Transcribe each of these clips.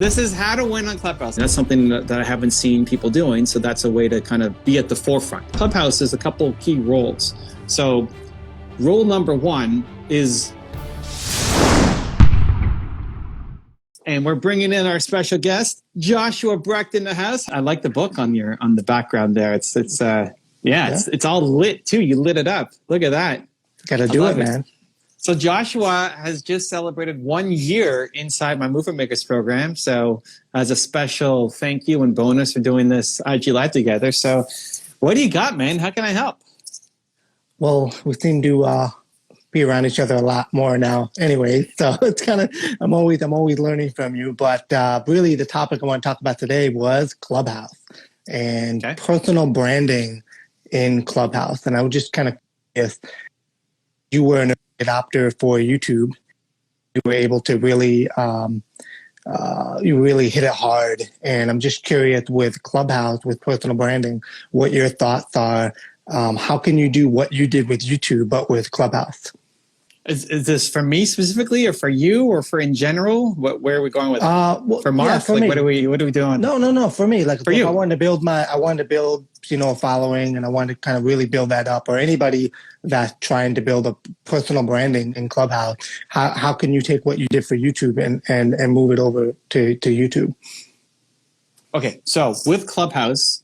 This is how to win on Clubhouse. That's something that I haven't seen people doing, so that's a way to kind of be at the forefront. Clubhouse is a couple key roles. So role number one is, and we're bringing in our special guest, Joshua Brecht in the house. I like the book on the background there. It's all lit too. You lit it up. Look at that. Gotta do it, man. So Joshua has just celebrated 1 year inside my Movement Makers program. So as a special thank you and bonus for doing this IG Live together. So what do you got, man? How can I help? Well, we seem to be around each other a lot more now anyway. So it's kind of, I'm always learning from you. But really the topic I want to talk about today was Clubhouse and personal branding in Clubhouse. And I was just kind of curious, you were an adopter for YouTube. You were able to really, you really hit it hard. And I'm just curious with Clubhouse, with personal branding, what your thoughts are. How can you do what you did with YouTube, but with Clubhouse? Is this for me specifically, or for you, or for in general? Where are we going with it? Well, for Mark, for me. what are we doing? No. For me, like for you. I wanted to build a following, and I wanted to kind of really build that up. Or anybody that's trying to build a personal branding in Clubhouse, how can you take what you did for YouTube and move it over to YouTube? Okay, so with Clubhouse,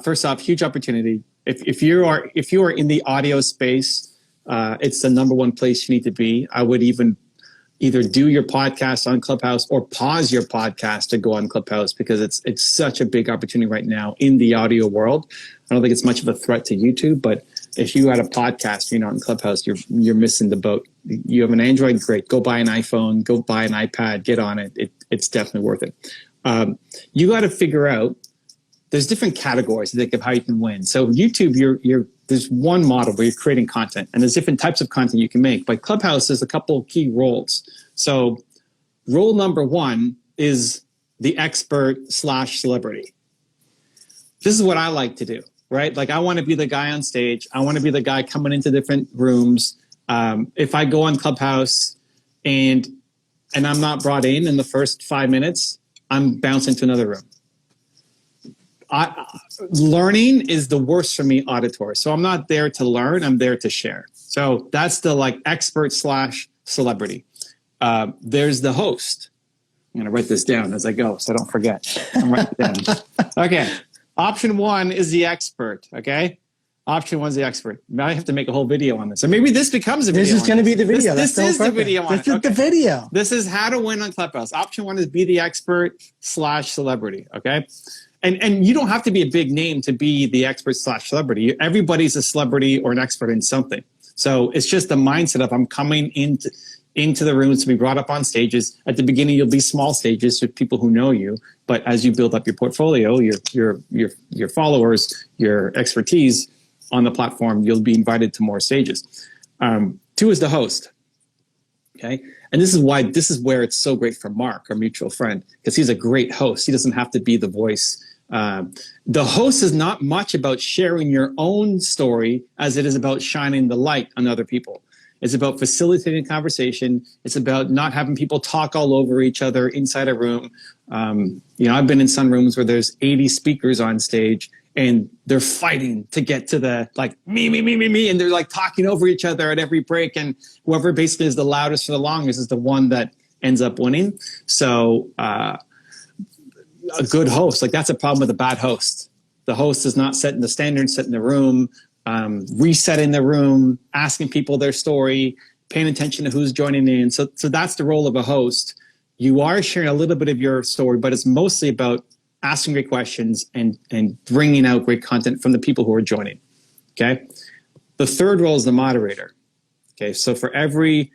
first off, huge opportunity. If you are in the audio space, it's the number one place you need to be. I would either do your podcast on Clubhouse or pause your podcast to go on Clubhouse, because it's such a big opportunity right now in the audio world. I don't think it's much of a threat to YouTube, but if you had a podcast, you're not in Clubhouse, you're missing the boat. You have an Android, great. Go buy an iPhone, go buy an iPad, get on it. It's definitely worth it. You got to figure out, there's different categories, I think, of how you can win. So YouTube, there's one model where you're creating content, and there's different types of content you can make. But Clubhouse has a couple of key roles. So role number one is the expert/celebrity. This is what I like to do, right? Like, I want to be the guy on stage. I want to be the guy coming into different rooms. If I go on Clubhouse and I'm not brought in the first 5 minutes, I'm bouncing to another room. Learning is the worst for me auditory. So I'm not there to learn, I'm there to share. So that's the expert/celebrity. There's the host. I'm going to write this down as I go so I don't forget. I'm writing it down. Okay. Option one is the expert. Okay. Option one is the expert. Now I have to make a whole video on this. Or maybe this becomes a video. This is going to be the video. This is the video on it. This is the video. This is how to win on Clubhouse. Option one is be the expert/celebrity. Okay. And you don't have to be a big name to be the expert/celebrity. Everybody's a celebrity or an expert in something. So it's just the mindset of, I'm coming into the rooms to be brought up on stages. At the beginning, you'll be small stages with people who know you. But as you build up your portfolio, your followers, your expertise on the platform, you'll be invited to more stages. Two is the host. Okay. And this is where it's so great for Mark, our mutual friend, because he's a great host. He doesn't have to be the voice. The host is not much about sharing your own story as it is about shining the light on other people. It's about facilitating conversation. It's about not having people talk all over each other inside a room. I've been in some rooms where there's 80 speakers on stage, and they're fighting to get to the me, and they're like talking over each other at every break, and whoever basically is the loudest for the longest is the one that ends up winning. So a good host, like, that's a problem with a bad host. The host is not setting the standards, setting the room, resetting the room, asking people their story, paying attention to who's joining in. So that's the role of a host. You are sharing a little bit of your story, but it's mostly about asking great questions and bringing out great content from the people who are joining. Okay. The third role is the moderator. Okay. So for every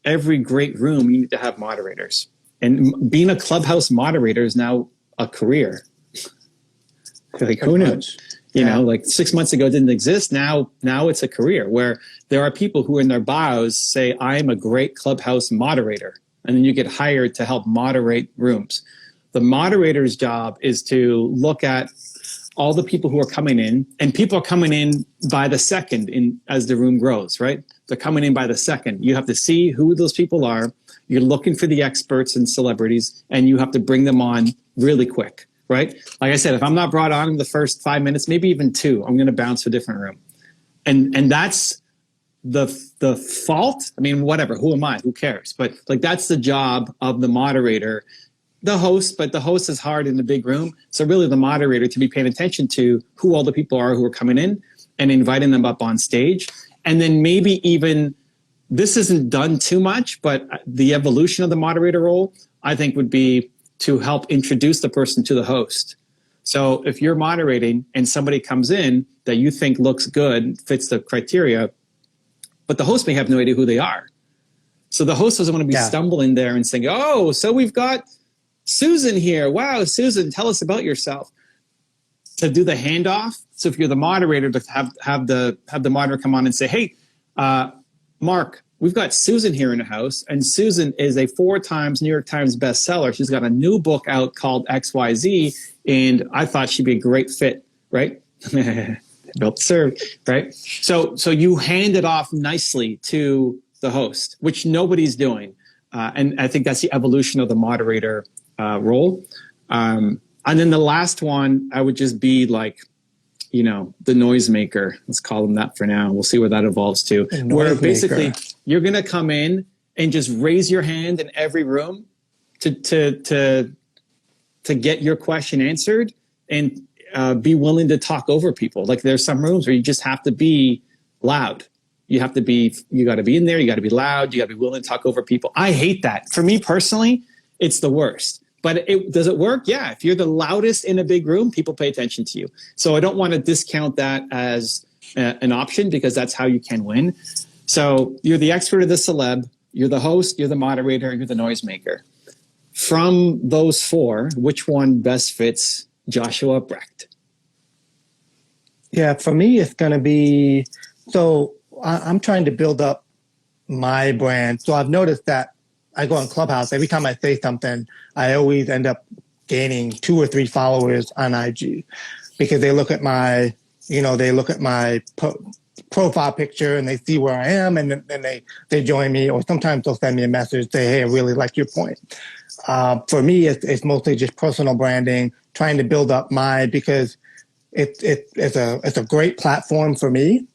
great room, you need to have moderators, and being a Clubhouse moderator is now a career. Like, who knew? You know, like 6 months ago it didn't exist. Now it's a career where there are people who in their bios say, I am a great Clubhouse moderator. And then you get hired to help moderate rooms. The moderator's job is to look at all the people who are coming in, and people are coming in by the second as the room grows, right? They're coming in by the second. You have to see who those people are. You're looking for the experts and celebrities, and you have to bring them on really quick, right? Like I said, if I'm not brought on in the first 5 minutes, maybe even 2, I'm going to bounce to a different room. And that's the fault. I mean, whatever, who am I? Who cares? But like, that's the job of the moderator, the host, but the host is hard in the big room. So really the moderator to be paying attention to who all the people are who are coming in and inviting them up on stage. And then maybe even, this isn't done too much, but the evolution of the moderator role, I think, would be to help introduce the person to the host. So if you're moderating and somebody comes in that you think looks good, fits the criteria, but the host may have no idea who they are. So the host doesn't want to be stumbling there and saying, oh, so we've got Susan here. Wow, Susan, tell us about yourself. To do the handoff. So if you're the moderator, to have the moderator come on and say, hey, Mark, we've got Susan here in the house, and Susan is a 4 times New York Times bestseller. She's got a new book out called XYZ, and I thought she'd be a great fit, right? Built to serve, right? So you hand it off nicely to the host, which nobody's doing. And I think that's the evolution of the moderator role. And then the last one, I would just be like, the noisemaker. Let's call them that for now. We'll see where that evolves to. Where basically you're going to come in and just raise your hand in every room to get your question answered, and be willing to talk over people. Like, there's some rooms where you just have to be loud. You got to be in there. You got to be loud. You got to be willing to talk over people. I hate that. For me personally, it's the worst. But does it work? Yeah. If you're the loudest in a big room, people pay attention to you. So I don't want to discount that as an option, because that's how you can win. So you're the expert or the celeb. You're the host. You're the moderator. You're the noisemaker. From those 4, which one best fits Joshua Brecht? Yeah, for me, it's going to be, so I'm trying to build up my brand. So I've noticed that I go on Clubhouse. Every time I say something, I always end up gaining 2 or 3 followers on IG, because they look at my, profile picture and they see where I am, and then they join me, or sometimes they'll send me a message, say, hey, I really like your point. For me, it's mostly just personal branding, trying to build up because it's a great platform for me,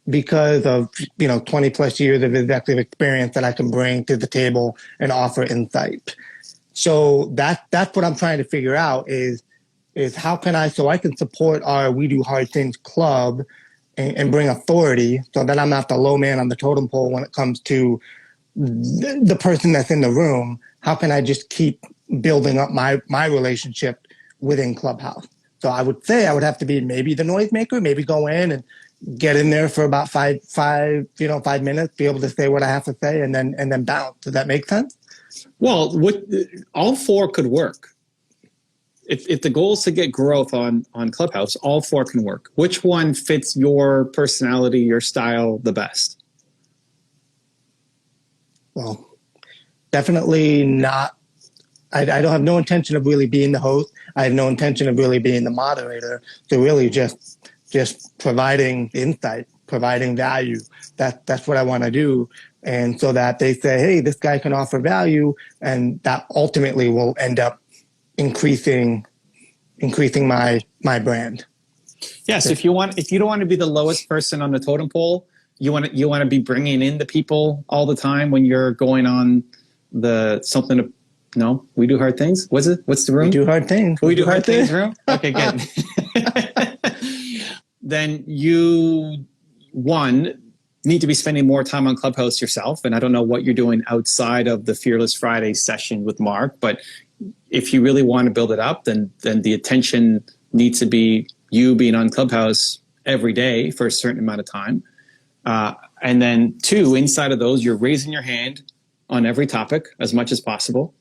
because of 20 plus years of executive experience that I can bring to the table and offer insight. So that's what I'm trying to figure out is how can I can support our We Do Hard Things Club and bring authority, so that I'm not the low man on the totem pole when it comes to the person that's in the room. How can I just keep building up my relationship within Clubhouse? So I would say I would have to be maybe the noisemaker, maybe go in and get in there for about 5 minutes, be able to say what I have to say, and then bounce. Does that make sense? Well, all 4 could work. If the goal is to get growth on Clubhouse, all 4 can work. Which one fits your personality, your style the best? Well, definitely not. I don't have no intention of really being the host. I have no intention of really being the moderator. So really just providing insight, providing value. That's what I want to do. And so that they say, hey, this guy can offer value, and that ultimately will end up increasing my brand. Yes, if you don't want to be the lowest person on the totem pole, you want to be bringing in the people all the time when you're going on We Do Hard Things. What's the room? We Do Hard Things. We Do Hard Things room. Okay, good. Then you need to be spending more time on Clubhouse yourself, and I don't know what you're doing outside of the Fearless Friday session with Mark, but if you really want to build it up, then the attention needs to be you being on Clubhouse every day for a certain amount of time. And then 2, inside of those, you're raising your hand on every topic as much as possible.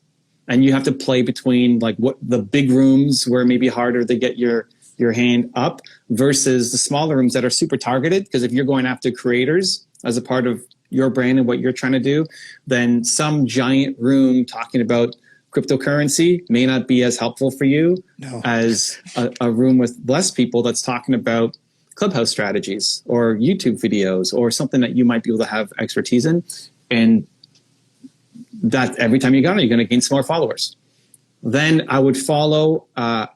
And you have to play between like what the big rooms where it may be harder to get your hand up versus the smaller rooms that are super targeted. Because if you're going after creators as a part of your brand and what you're trying to do, then some giant room talking about cryptocurrency may not be as helpful for you as a room with less people that's talking about Clubhouse strategies or YouTube videos or something that you might be able to have expertise in. And that every time you go on, you're going to gain some more followers. Then I would follow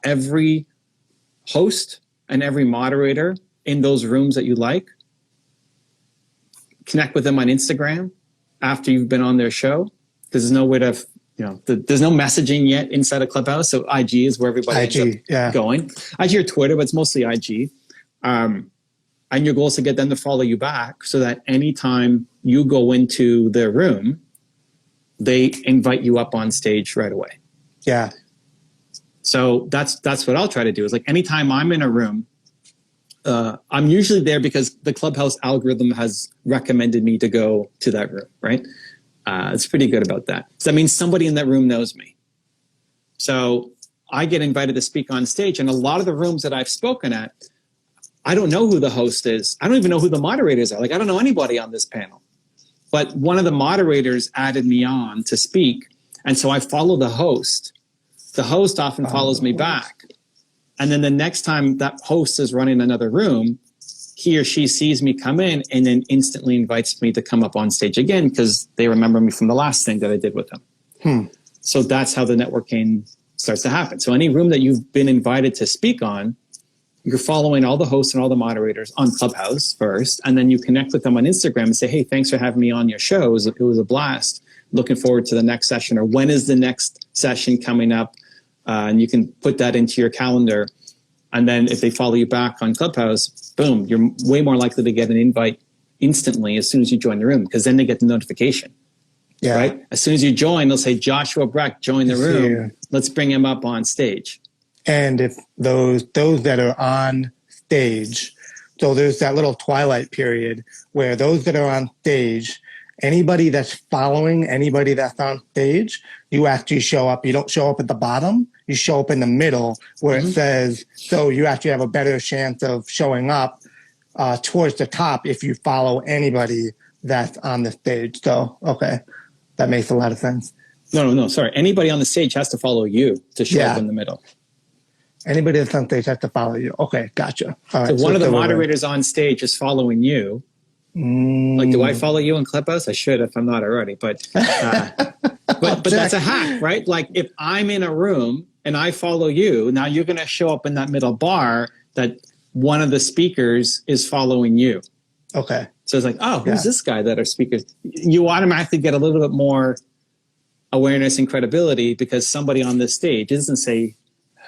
every host and every moderator in those rooms that you like. Connect with them on Instagram after you've been on their show. There's no way to, there's no messaging yet inside of Clubhouse. So IG is where everybody ends up going. IG or Twitter, but it's mostly IG. And your goal is to get them to follow you back so that anytime you go into their room, they invite you up on stage right away. Yeah. So that's what I'll try to do is like anytime I'm in a room, I'm usually there because the Clubhouse algorithm has recommended me to go to that room, right? It's pretty good about that. So that means somebody in that room knows me. So I get invited to speak on stage, and a lot of the rooms that I've spoken at, I don't know who the host is. I don't even know who the moderators are. Like, I don't know anybody on this panel. But one of the moderators added me on to speak, and so I follow the host. The host often follows me back. And then the next time that host is running another room, he or she sees me come in and then instantly invites me to come up on stage again because they remember me from the last thing that I did with them. So that's how the networking starts to happen. So any room that you've been invited to speak on, you're following all the hosts and all the moderators on Clubhouse first, and then you connect with them on Instagram and say, hey, thanks for having me on your show. It was a blast. Looking forward to the next session, or when is the next session coming up? And you can put that into your calendar. And then if they follow you back on Clubhouse, boom, you're way more likely to get an invite instantly as soon as you join the room, because then they get the notification. Yeah. Right? As soon as you join, they'll say, Joshua Breck, join the room. Yeah. Let's bring him up on stage. And if those that are on stage, so there's that little twilight period where those that are on stage, anybody that's following anybody that's on stage, you actually show up. You don't show up at the bottom. You show up in the middle where it says, so you actually have a better chance of showing up towards the top if you follow anybody that's on the stage. So, okay, that makes a lot of sense. No, sorry. Anybody on the stage has to follow you to show up in the middle. Anybody that's on stage has to follow you. Okay, gotcha. All right, so one of the moderators on stage is following you. Like, do I follow you in Clubhouse? I should if I'm not already. But but that's a hack, right? Like, if I'm in a room and I follow you, now you're going to show up in that middle bar that one of the speakers is following you. Okay. So it's like, oh, who's this guy that are speakers? You automatically get a little bit more awareness and credibility because somebody on this stage doesn't say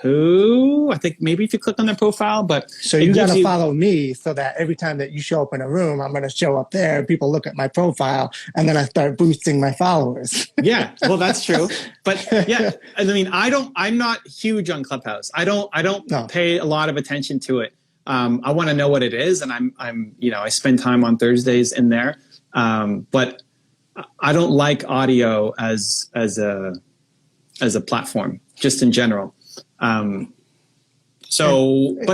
who. I think maybe if you click on their profile, but so you got to follow me so that every time that you show up in a room, I'm going to show up there. People look at my profile, and then I start boosting my followers. Yeah, well, that's true. But yeah, I mean, I'm not huge on Clubhouse. I don't pay a lot of attention to it. I want to know what it is, and I spend time on Thursdays in there. But I don't like audio as a platform, just in general. But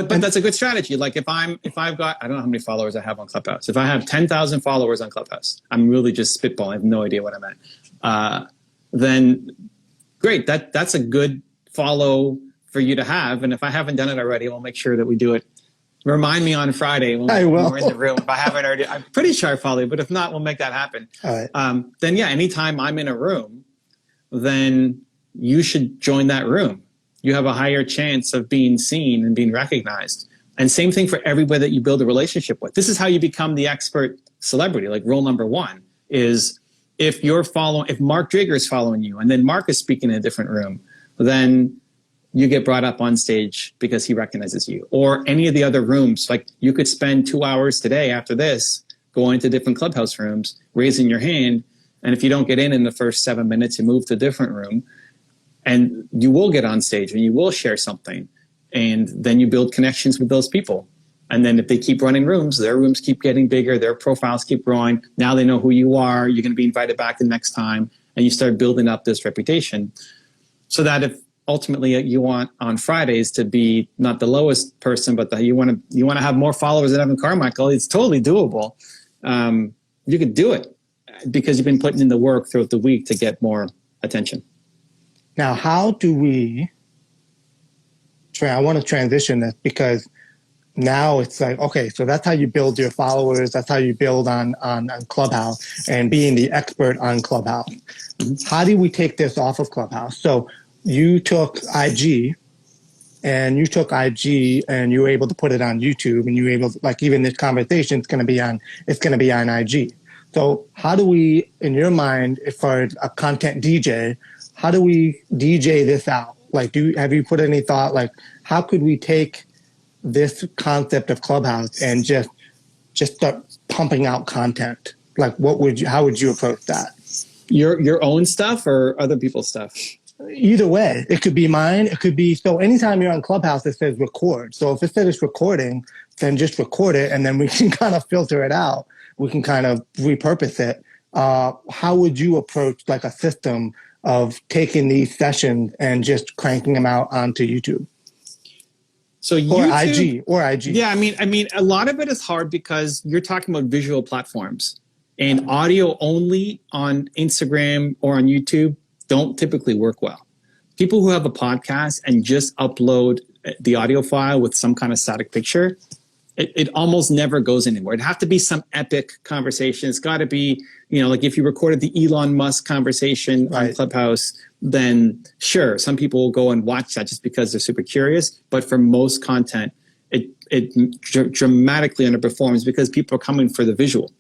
that's a good strategy. Like, if I've got, I don't know how many followers I have on Clubhouse. If I have 10,000 followers on Clubhouse, I'm really just spitballing. I have no idea what I'm at. Then great. That's a good follow for you to have. And if I haven't done it already, we'll make sure that we do it. Remind me on Friday when we're in the room. If I haven't already, I'm pretty sure I follow you, but if not, we'll make that happen. All right. Then yeah, anytime I'm in a room, then you should join that room. You have a higher chance of being seen and being recognized. And same thing for everybody that you build a relationship with. This is how you become the expert celebrity. Like, rule number one is if Mark Drager is following you and then Mark is speaking in a different room, then you get brought up on stage because he recognizes you. Or any of the other rooms, like, you could spend 2 hours today after this going to different Clubhouse rooms, raising your hand. And if you don't get in the first 7 minutes, you move to a different room. And you will get on stage and you will share something. And then you build connections with those people. And then if they keep running rooms, their rooms keep getting bigger, their profiles keep growing. Now they know who you are. You're going to be invited back the next time. And you start building up this reputation. So that if ultimately you want on Fridays to be not the lowest person, but you want to have more followers than Evan Carmichael, it's totally doable. You could do it because you've been putting in the work throughout the week to get more attention. Now, how do we I want to transition this because now it's like, okay, so that's how you build your followers. That's how you build on Clubhouse and being the expert on Clubhouse. How do we take this off of Clubhouse? So you took IG and you were able to put it on YouTube, and you were able to, like, even this conversation is going to be on IG. So how do we, in your mind, for a content DJ, how do we DJ this out? Like, have you put any thought, like, how could we take this concept of Clubhouse and just start pumping out content? Like, how would you approach that? Your own stuff or other people's stuff? Either way, it could be mine. It could be, so anytime you're on Clubhouse, it says record. So if it says recording, then just record it, and then we can kind of filter it out. We can kind of repurpose it. How would you approach, like, a system of taking these sessions and just cranking them out onto YouTube? So YouTube, or IG. Yeah, I mean, a lot of it is hard because you're talking about visual platforms, and audio only on Instagram or on YouTube don't typically work well. People who have a podcast and just upload the audio file with some kind of static picture, it almost never goes anywhere. It'd have to be some epic conversation. It's got to be, like if you recorded the Elon Musk conversation on Clubhouse, then sure, some people will go and watch that just because they're super curious. But for most content, it dramatically underperforms because people are coming for the visual.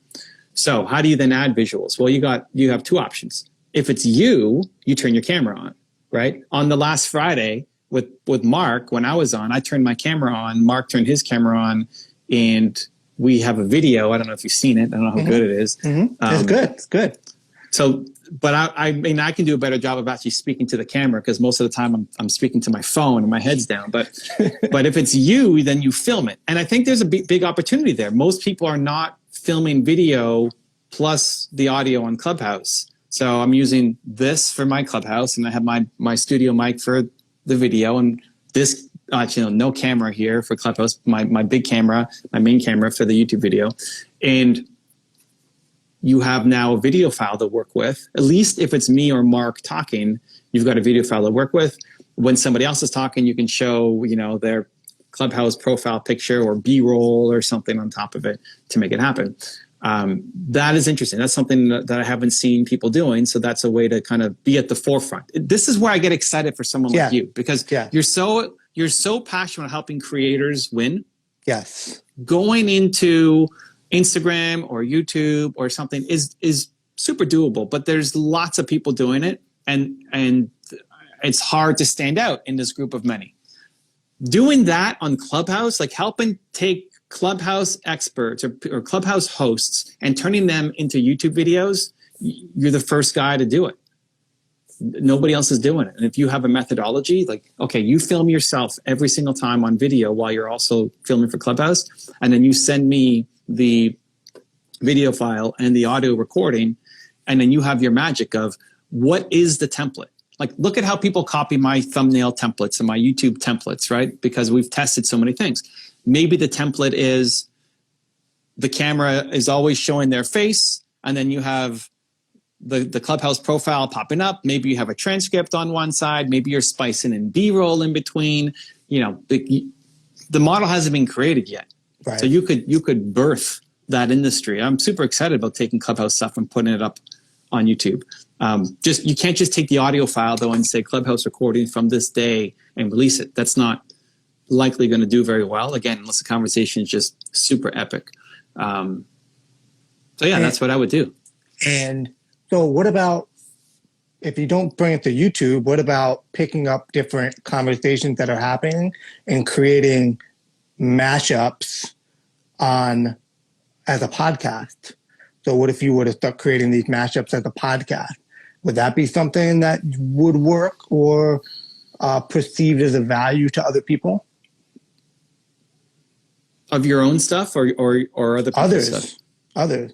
So how do you then add visuals? Well, you have two options. If it's you turn your camera on, right? On the last Friday with Mark, when I was on, I turned my camera on, Mark turned his camera on, and we have a video. I don't know if you've seen it. I don't know how good it is. It's good. So, but I mean, I can do a better job of actually speaking to the camera because most of the time I'm speaking to my phone and my head's down. But if it's you, then you film it. And I think there's a big opportunity there. Most people are not filming video plus the audio on Clubhouse. So I'm using this for my Clubhouse, and I have my studio mic for the video, and this no camera here for Clubhouse, my big camera, my main camera for the YouTube video. And you have now a video file to work with. At least if it's me or Mark talking, you've got a video file to work with. When somebody else is talking, you can show, their Clubhouse profile picture or B-roll or something on top of it to make it happen. That is interesting. That's something that I haven't seen people doing. So that's a way to kind of be at the forefront. This is where I get excited for someone like you, because you're so passionate about helping creators win. Yes. Going into Instagram or YouTube or something is super doable, but there's lots of people doing it, and it's hard to stand out in this group of many. Doing that on Clubhouse, like helping take Clubhouse experts or Clubhouse hosts and turning them into YouTube videos, you're the first guy to do it. Nobody else is doing it. And if you have a methodology, like, okay, you film yourself every single time on video while you're also filming for Clubhouse, and then you send me the video file and the audio recording, and then you have your magic of what is the template. Like, look at how people copy my thumbnail templates and my YouTube templates, right? Because we've tested so many things. Maybe the template is the camera is always showing their face, and then you have the Clubhouse profile popping up. Maybe you have a transcript on one side. Maybe you're spicing in B-roll in between. The model hasn't been created yet. Right. So you could birth that industry. I'm super excited about taking Clubhouse stuff and putting it up on YouTube. You can't just take the audio file though and say Clubhouse recording from this day and release it. That's not likely going to do very well, again, unless the conversation is just super epic. That's what I would do. And so what about, if you don't bring it to YouTube, what about picking up different conversations that are happening and creating mashups as a podcast? So what if you were to start creating these mashups as a podcast? Would that be something that would work or perceived as a value to other people? Of your own stuff or other people's stuff? Others.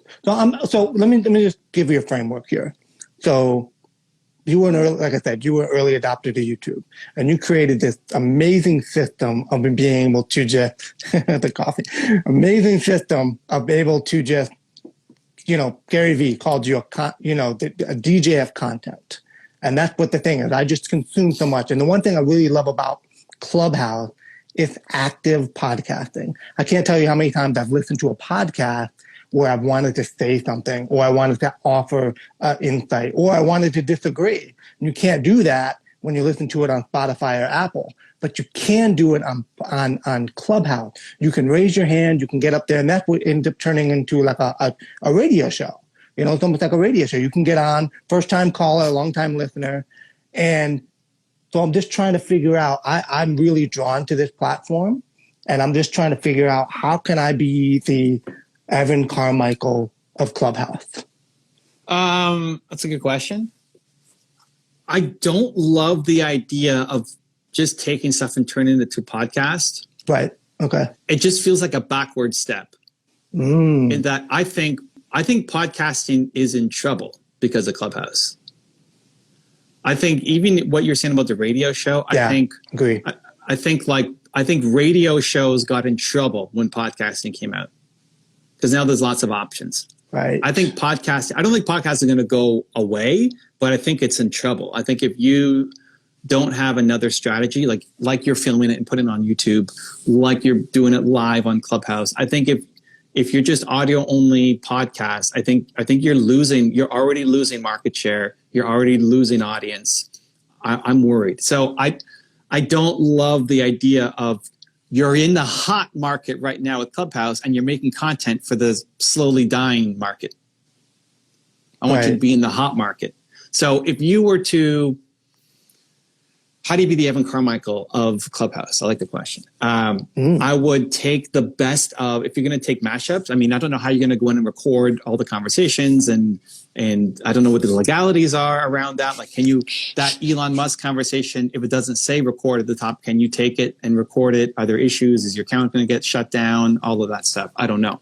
So let me just give you a framework here. So you were like I said, you were an early adopter to YouTube, and you created this amazing system of being able to just amazing system of able to just, Gary Vee called you a DJ of content. And that's what the thing is. I just consume so much. And the one thing I really love about Clubhouse It's active podcasting. I can't tell you how many times I've listened to a podcast where I've wanted to say something, or I wanted to offer insight, or I wanted to disagree. And you can't do that when you listen to it on Spotify or Apple, but you can do it on Clubhouse. You can raise your hand, you can get up there, and that would end up turning into like a radio show. You know, it's almost like a radio show. You can get on, first time caller, long time listener. And so I'm just trying to figure out, I'm really drawn to this platform, and I'm just trying to figure out how can I be the Evan Carmichael of Clubhouse? That's a good question. I don't love the idea of just taking stuff and turning it to podcast. Right. Okay. It just feels like a backward step. In that I think podcasting is in trouble because of Clubhouse. I think even what you're saying about the radio show, agree. I think radio shows got in trouble when podcasting came out, because now there's lots of options. Right. I don't think podcasting is going to go away, but I think it's in trouble. I think if you don't have another strategy, like you're filming it and putting it on YouTube, like you're doing it live on Clubhouse, I think if you're just audio only podcast, I think you're already losing market share. You're already losing audience. I'm worried. So I don't love the idea of you're in the hot market right now with Clubhouse and you're making content for the slowly dying market. I want you to be in the hot market. So if you were to, how do you be the Evan Carmichael of Clubhouse? I like the question. I would take the best of, if you're going to take mashups, I mean, I don't know how you're going to go in and record all the conversations, and I don't know what the legalities are around that. Like, that Elon Musk conversation, if it doesn't say record at the top, can you take it and record it? Are there issues? Is your account going to get shut down? All of that stuff. I don't know.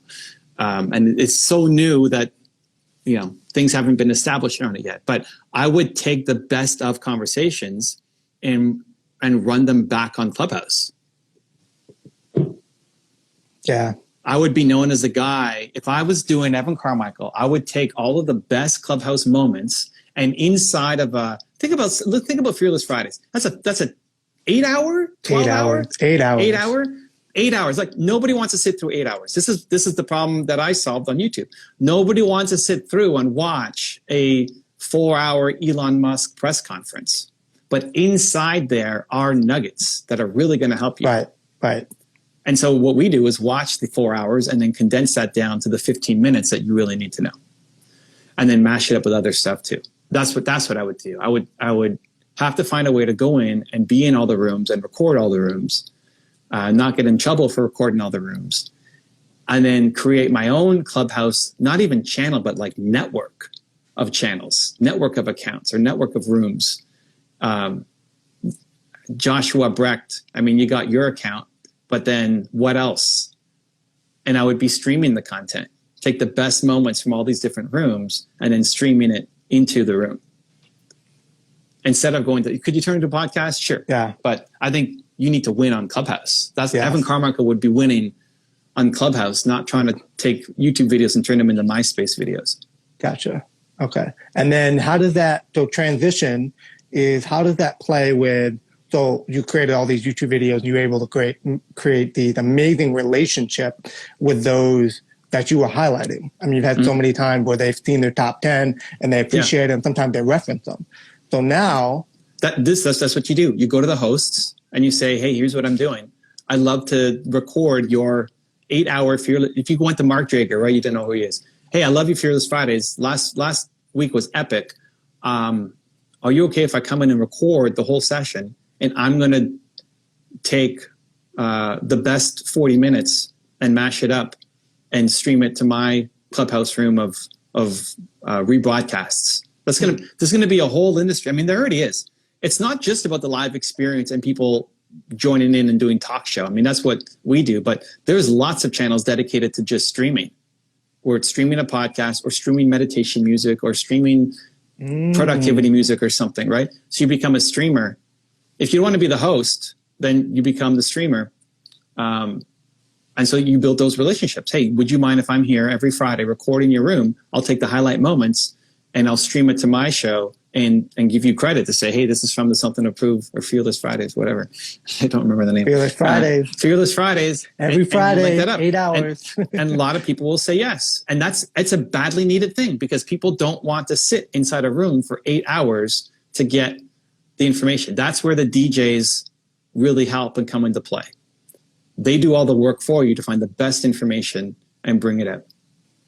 And it's so new that, things haven't been established on it yet. But I would take the best of conversations and run them back on Clubhouse. Yeah. I would be known as the guy. If I was doing Evan Carmichael, I would take all of the best Clubhouse moments, and inside of think about Fearless Fridays. That's a 8 hour, 12 hour, 8 hours. Like, nobody wants to sit through 8 hours. This is the problem that I solved on YouTube. Nobody wants to sit through and watch a 4 hour Elon Musk press conference. But inside there are nuggets that are really going to help you. Right. And so what we do is watch the 4 hours and then condense that down to the 15 minutes that you really need to know, and then mash it up with other stuff too. That's what I would do. I would have to find a way to go in and be in all the rooms and record all the rooms, not get in trouble for recording all the rooms, and then create my own Clubhouse, not even channel, but like network of channels, network of accounts, or network of rooms. Joshua Brecht, I mean, you got your account, but then what else? And I would be streaming the content, take the best moments from all these different rooms and then streaming it into the room. Instead of could you turn into a podcast? Sure. Yeah. But I think you need to win on Clubhouse. Evan Carmichael would be winning on Clubhouse, not trying to take YouTube videos and turn them into MySpace videos. Gotcha. Okay. And then how does that play with, so you created all these YouTube videos and you were able to create the amazing relationship with those that you were highlighting. I mean, you've had so many times where they've seen their top 10 and they appreciate it, and sometimes they reference them. So now that's what you do. You go to the hosts and you say, hey, here's what I'm doing. I love to record your 8 hour Fearless. If you went to Mark Drager, right? You didn't know who he is. Hey, I love you, Fearless Fridays. Last week was epic. Are you okay if I come in and record the whole session? And I'm going to take the best 40 minutes and mash it up and stream it to my Clubhouse room of rebroadcasts. There's going to be a whole industry. I mean, there already is. It's not just about the live experience and people joining in and doing talk show. I mean, that's what we do. But there's lots of channels dedicated to just streaming, where it's streaming a podcast or streaming meditation music or streaming productivity music or something, right? So you become a streamer. If you don't want to be the host, then you become the streamer. And so you build those relationships. Hey, would you mind if I'm here every Friday recording your room? I'll take the highlight moments and I'll stream it to my show and give you credit to say, hey, this is from the Something to Prove or Fearless Fridays, whatever. I don't remember the name. Fearless Fridays. Fearless Fridays. Every Friday, that up. 8 hours. And a lot of people will say yes. And it's a badly needed thing because people don't want to sit inside a room for 8 hours to get the information. That's where the DJs really help and come into play. They do all the work for you to find the best information and bring it out.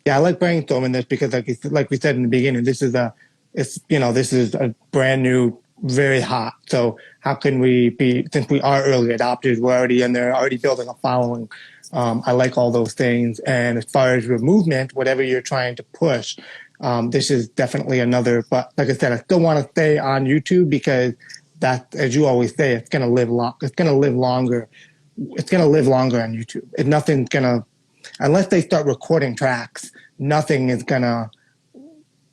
Yeah, I like brainstorming this because, like we said in the beginning, this is a brand new, very hot. So how can we be, since we are early adopters, we're already in there, already building a following. I like all those things. And as far as your movement, whatever you're trying to push, this is definitely another. But like I said, I still want to stay on YouTube because that, as you always say, it's going to live long. It's going to live longer. It's going to live longer on YouTube. And nothing's going to, unless they start recording tracks, nothing is going to,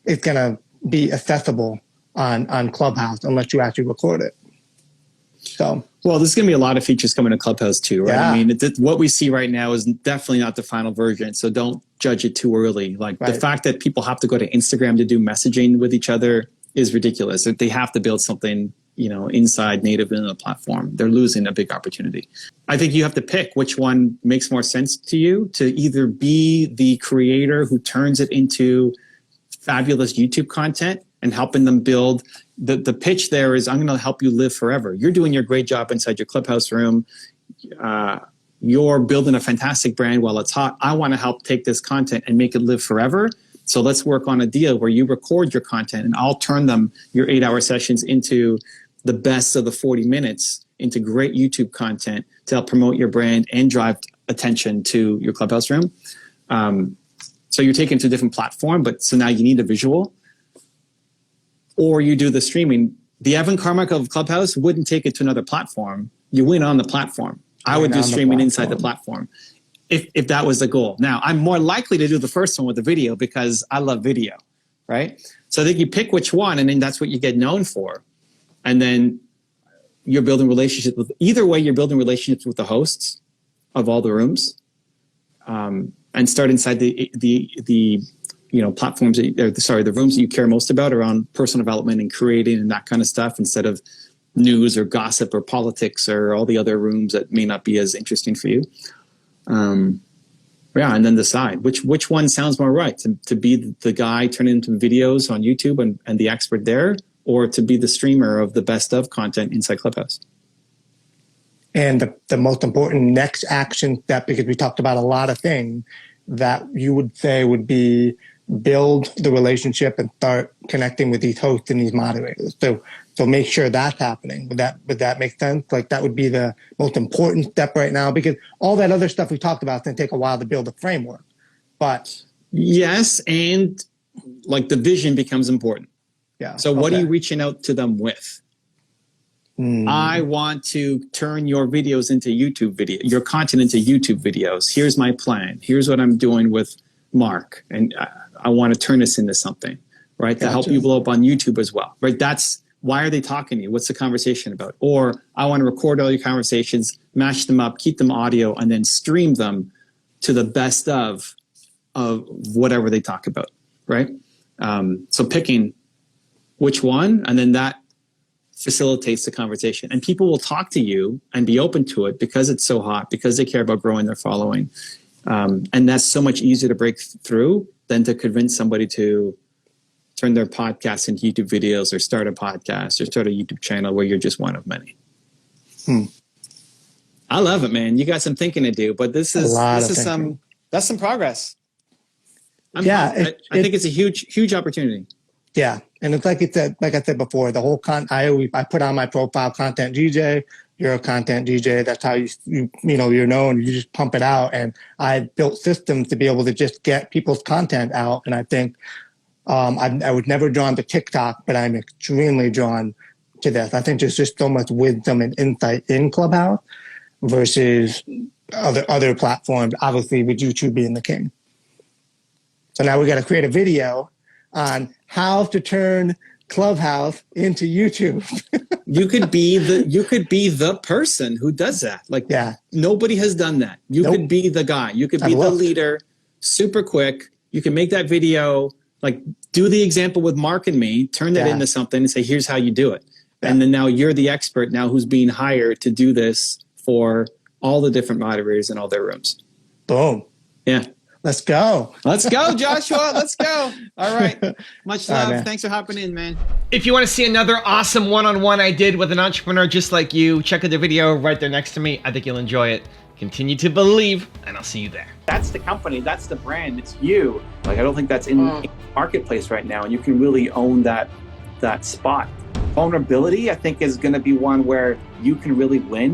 it's going to be accessible on Clubhouse unless you actually record it. So, well, there's going to be a lot of features coming to Clubhouse too, right? Yeah. I mean, what we see right now is definitely not the final version. So don't judge it too early. Like the fact that people have to go to Instagram to do messaging with each other is ridiculous. They have to build something, inside native in the platform. They're losing a big opportunity. I think you have to pick which one makes more sense to you, to either be the creator who turns it into fabulous YouTube content and helping them build. The pitch there is, I'm going to help you live forever. You're doing your great job inside your Clubhouse room. You're building a fantastic brand while it's hot. I want to help take this content and make it live forever. So let's work on a deal where you record your content and I'll turn your 8-hour sessions into the best of the 40 minutes into great YouTube content to help promote your brand and drive attention to your Clubhouse room. So you're taking it to a different platform, but so now you need a visual. Or you do the streaming. The Evan Carmichael of Clubhouse wouldn't take it to another platform. You win on the platform. I would do streaming inside the platform if that was the goal. Now, I'm more likely to do the first one with the video because I love video, right? So I think you pick which one, and then that's what you get known for. And then you're building relationships with, either way, you're building relationships with the hosts of all the rooms, and start inside the platforms, the rooms that you care most about around personal development and creating and that kind of stuff, instead of news or gossip or politics or all the other rooms that may not be as interesting for you. And then decide which one sounds more right, to be the guy turning into videos on YouTube and the expert there, or to be the streamer of the best of content inside Clubhouse. And the most important next action step, because we talked about a lot of things, that you would say would be build the relationship and start connecting with these hosts and these moderators. So make sure that's happening. Would that make sense? Like that would be the most important step right now, because all that other stuff we talked about is going to take a while to build a framework. But yes, and like the vision becomes important. Yeah. So what are you reaching out to them with? I want to turn your videos into YouTube your content into YouTube videos. Here's my plan. Here's what I'm doing with Mark. And I want to turn this into something, right? To help you blow up on YouTube as well, right? That's why are they talking to you? What's the conversation about? Or I want to record all your conversations, mash them up, keep them audio, and then stream them to the best of whatever they talk about, right? So picking which one, and then that facilitates the conversation. And people will talk to you and be open to it because it's so hot, because they care about growing their following. And that's so much easier to break through than to convince somebody to turn their podcast into YouTube videos or start a podcast or start a YouTube channel where you're just one of many. I love it, man. You got some thinking to do, but that's some progress. I think it's a huge opopportunity. Yeah. And it's like I said before, the whole I put on my profile content DJ. You're a content DJ. That's how you're known. You just pump it out. And I built systems to be able to just get people's content out. And I think I was never drawn to TikTok, but I'm extremely drawn to this. I think there's just so much wisdom and insight in Clubhouse versus other platforms, obviously with YouTube being the king. So now we got to create a video on how to turn Clubhouse into YouTube. You could be the person who does that. Like, nobody has done that. You could be the guy. You could be the leader, super quick. You can make that video Like, do the example with Mark and me, turn that into something and say, here's how you do it. And then now you're the expert now who's being hired to do this for all the different moderators in all their rooms. Boom. Yeah. Let's go. Let's go, Joshua. Let's go. All right. Much love. Right, thanks for hopping in, man. If you want to see another awesome one-on-one I did with an entrepreneur just like you, check out the video right there next to me. I think you'll enjoy it. Continue to believe, and I'll see you there. That's the company. That's the brand. It's you. Like, I don't think that's in the marketplace right now. And you can really own that spot. Vulnerability, I think, is going to be one where you can really win.